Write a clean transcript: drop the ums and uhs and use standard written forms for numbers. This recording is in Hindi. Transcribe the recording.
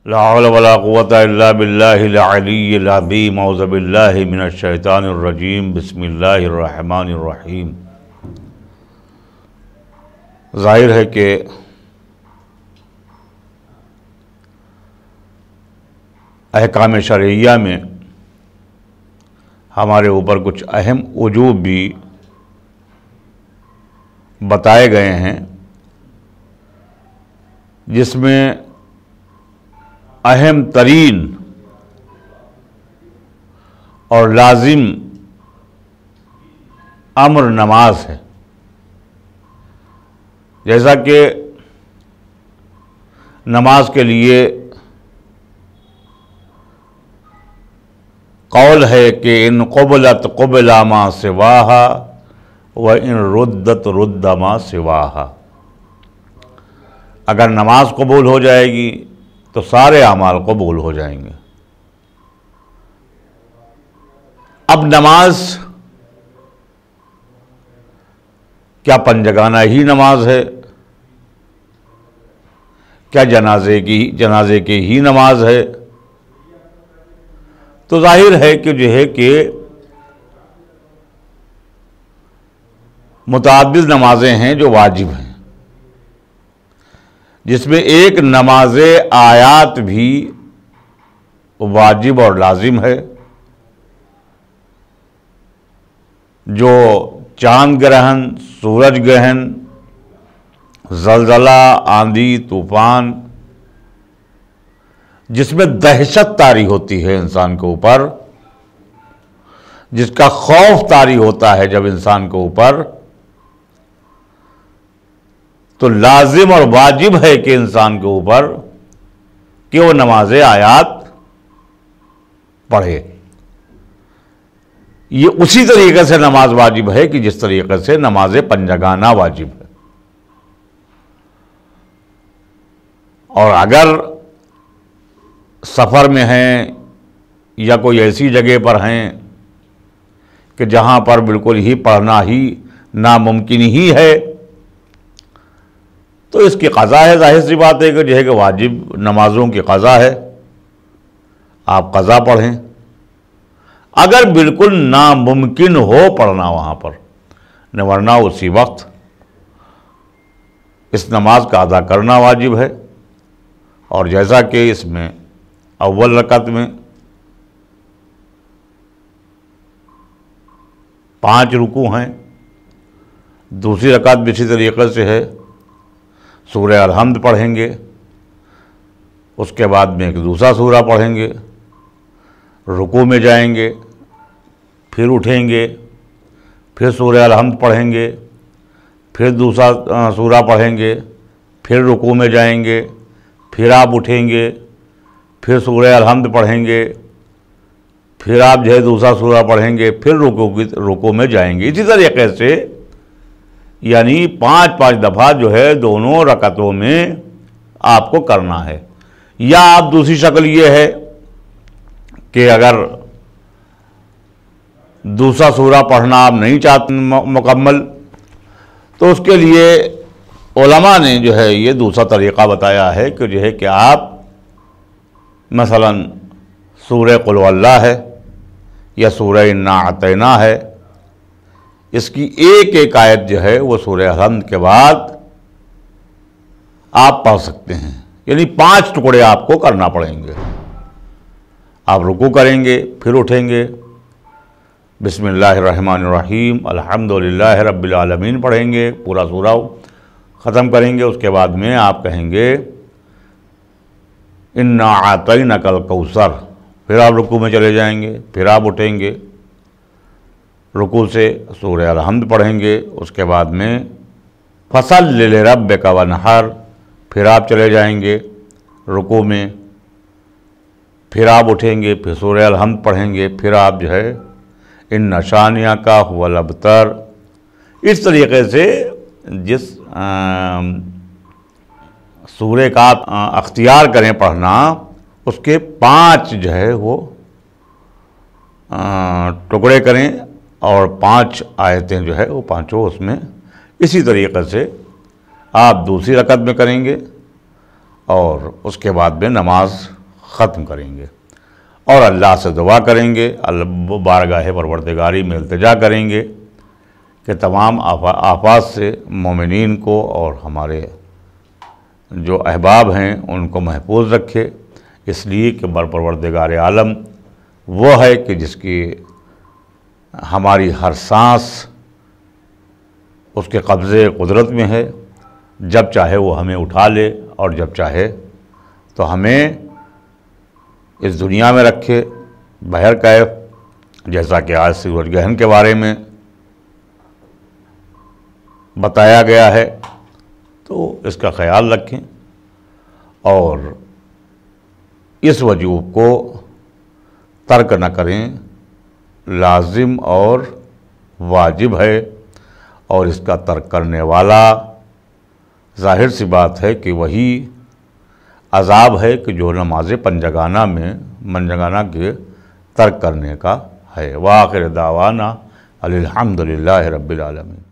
ला हौला वला कुव्वता इल्ला बिल्लाहिल अलिय्यिल अज़ीम। औज़ु बिल्लाहि मिनश शैतानिर रजीम। बिस्मिल्लाहिर रहमानिर रहीम। ज़ाहिर है कि अहकाम शरइया में हमारे ऊपर कुछ अहम वजूब भी बताए गए हैं, जिसमें अहम तरीन और लाजिम अम्र नमाज है। जैसा कि नमाज के लिए कौल है कि इन क़ुबिलत क़ुबिला मा सिवाहा व इन रुद्दत रुद्दा मा सिवाहा। अगर नमाज कबूल हो जाएगी तो सारे अमाल कबूल हो जाएंगे। अब नमाज क्या पंजगाना ही नमाज है? क्या जनाजे की ही नमाज है? तो जाहिर है कि जो है कि मुतअद्दिद नमाजें हैं जो वाजिब हैं, जिसमें एक नमाज आयात भी वाजिब और लाजिम है। जो चांद ग्रहण, सूरज ग्रहण, ज़लज़ला, आंधी, तूफान, जिसमें दहशत तारी होती है इंसान के ऊपर, जिसका खौफ तारी होता है जब इंसान के ऊपर, तो लाजिम और वाजिब है कि इंसान के ऊपर कि वो नमाज आयात पढ़े। ये उसी तरीके से नमाज वाजिब है कि जिस तरीके से नमाज पंजगाना वाजिब है। और अगर सफ़र में हैं या कोई ऐसी जगह पर हैं कि जहाँ पर बिल्कुल ही पढ़ना ही नामुमकिन ही है, तो इसकी क़ज़ा है। जाहिर सी बात है कि जो है कि वाजिब नमाज़ों की क़ज़ा है, आप क़ज़ा पढ़ें। अगर बिल्कुल नामुमकिन हो पढ़ना वहाँ पर, न वरना उसी वक्त इस नमाज का अदा करना वाजिब है। और जैसा कि इसमें अव्वल रकत में 5 रुकू हैं, दूसरी रकत भी इसी तरीक़े से है। सूरह अल-हम्द पढ़ेंगे, उसके बाद में एक दूसरा सूरा पढ़ेंगे, रुकू में जाएंगे, फिर उठेंगे, फिर सूरह अल-हम्द पढ़ेंगे, फिर दूसरा सूरा पढ़ेंगे, फिर रुकू में जाएंगे, फिर आप उठेंगे, फिर सूरह अल-हम्द पढ़ेंगे, फिर आप जो है दूसरा सूरा पढ़ेंगे, फिर रुकू में जाएंगे। इसी तरीके से यानी 5-5 दफ़ा जो है दोनों रकतों में आपको करना है। या आप दूसरी शक्ल ये है कि अगर दूसरा सूरा पढ़ना आप नहीं चाहते मुकम्मल, तो उसके लिए उलमा ने जो है ये दूसरा तरीक़ा बताया है कि जो है कि आप मसलन सूरह कुल हुवल्लाह है या सूरह इन्ना अतैना है, इसकी एक एक आयत जो है वो सूरह अल-हम्द के बाद आप पढ़ सकते हैं। यानी 5 टुकड़े आपको करना पड़ेंगे। आप रुकू करेंगे, फिर उठेंगे, बिस्मिल्लाहिर्रहमानिर्रहीम अल्हम्दुलिल्लाहि रब्बिल आलमीन पढ़ेंगे, पूरा सूरा ख़त्म करेंगे। उसके बाद में आप कहेंगे इन्ना आतैनकल कौसर, फिर आप रुकू में चले जाएंगे, फिर आप उठेंगे, रुकू से सूरह अल-हम्द पढ़ेंगे, उसके बाद में फसल्लि लिरब्बिका वन्हर, फिर आप चले जाएंगे रुकू में, फिर आप उठेंगे, फिर सूरह अल-हम्द पढ़ेंगे, फिर आप जो है इन्ना शानिअका हुवल अबतर। इस तरीके से जिस सूरह का आप अख्तियार करें पढ़ना, उसके 5 जो है वो टुकड़े करें और 5 आयतें जो है वो पाँचों उसमें इसी तरीक़े से आप दूसरी रकत में करेंगे। और उसके बाद में नमाज ख़त्म करेंगे और अल्लाह से दुआ करेंगे, अल्लाह बारगाह परवरदिगारी में इल्तिजा करेंगे कि तमाम आफात से मोमिनीन को और हमारे जो अहबाब हैं उनको महफूज रखे, इसलिए कि परवरदिगार आलम वो है कि जिसकी हमारी हर सांस उसके कब्ज़े कुदरत में है। जब चाहे वो हमें उठा ले और जब चाहे तो हमें इस दुनिया में रखे बहर कैफ, जैसा कि आज सूरज ग्रहण के बारे में बताया गया है। तो इसका ख्याल रखें और इस वजूब को तर्क न करें, लाजिम और वाजिब है। और इसका तर्क करने वाला ज़ाहिर सी बात है कि वही अज़ाब है कि जो नमाज पंजगाना में मनजगाना के तर्क करने का है। व आखिर दावाना अल्हम्दुलिल्लाहि रब्बिल आलमीन।